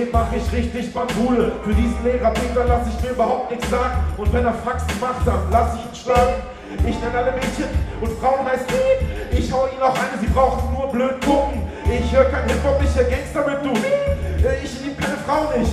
dem mach ich richtig Bambule. Für diesen Lehrer Peter lass ich mir überhaupt nichts sagen. Und wenn er Faxen macht, dann lass ich ihn schlagen. Ich nenne alle Mädchen und Frauen heißt Piep. Ich hau ihnen auch eine, sie brauchen nur blöd gucken. Ich höre kein Hip-Hop, ich höre Gangster-Rap, du. Ich lieb keine Frau nicht.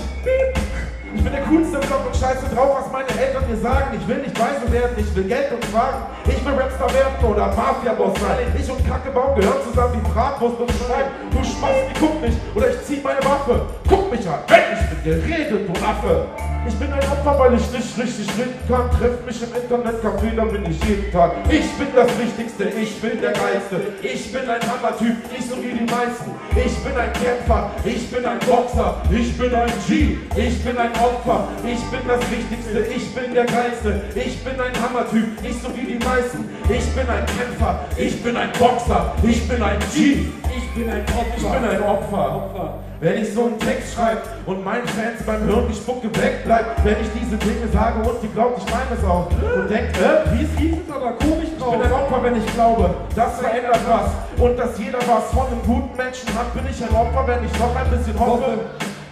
Ich bin der coolste im Block und scheiße drauf, was meine Eltern mir sagen. Ich will nicht weise werden, ich will Geld und Fragen. Ich will Rapstar werden oder Mafia-Boss sein. Ich und Kackebaum gehören zusammen wie Bratwurst und Schwein. Du Spasti, guck mich oder ich zieh meine Waffe. Guck mich an, wenn ich mit dir rede, du Affe. Ich bin ein Opfer, weil ich nicht richtig reden kann. Treff mich im Internetcafé, da bin ich jeden Tag. Ich bin das Wichtigste, ich bin der Geilste. Ich bin ein Hammertyp, nicht so wie die meisten. Ich bin ein Kämpfer, ich bin ein Boxer. Ich bin ein G, ich bin ein Opfer. Ich bin das Wichtigste, ich bin der Geilste. Ich bin ein Hammertyp, nicht so wie die meisten. Ich bin ein Kämpfer, ich bin ein Boxer. Ich bin ein G, ich bin ein Opfer. Ich bin ein Opfer. Wenn ich so einen Text schreibe und meinen Fans beim Hören die Spucke wegbleibt, wenn ich diese Dinge sage und die glaubt, ich meine es auch und denkt, wie es gibt es aber komisch drauf. Ich bin ein Opfer, wenn ich glaube, das verändert was und dass jeder was von einem guten Menschen hat, bin ich ein Opfer, wenn ich noch ein bisschen hoffe,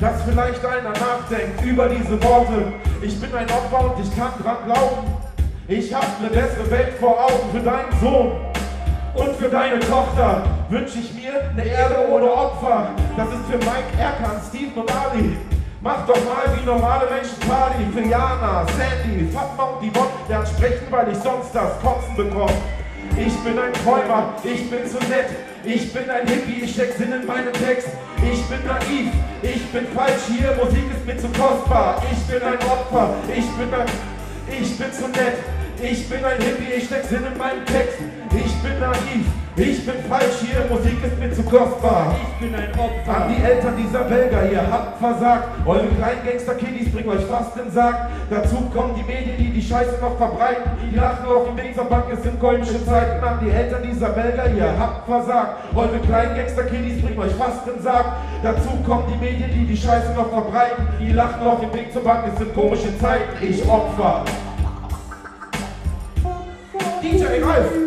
dass vielleicht einer nachdenkt über diese Worte. Ich bin ein Opfer und ich kann dran glauben. Ich hab eine bessere Welt vor Augen für deinen Sohn. Und für deine Tochter wünsche ich mir eine Erde ohne Opfer. Das ist für Mike, Erkan, Steven und Ali. Mach doch mal wie normale Menschen Party. Für Jana, Sandy, Fatma und Yvonne lernen sprechen, weil ich sonst das Kotzen bekomme. Ich bin ein Träumer, ich bin so nett. Ich bin ein Hippie, ich steck Sinn in meinen Text. Ich bin naiv, ich bin falsch hier, Musik ist mir zu kostbar. Ich bin ein Opfer, ich bin so nett. Ich bin ein Hippie, ich steck Sinn in meinem Text. Ich bin naiv, ich bin falsch hier, Musik ist mir zu kostbar. Ich bin ein Opfer. An die Eltern dieser Belger, ihr habt versagt. Eure kleinen Gangster-Kiddies bringen euch fast in den Sarg. Dazu kommen die Medien, die die Scheiße noch verbreiten. Die lachen auf dem Weg zur Bank, es sind goldene Zeiten. An die Eltern dieser Belger, ihr habt versagt. Eure kleinen Gangster-Kiddies bringen euch fast in den Sarg. Dazu kommen die Medien, die die Scheiße noch verbreiten. Die lachen auf dem Weg zur Bank, es sind komische Zeiten. Ich Opfer. DJ Ralf.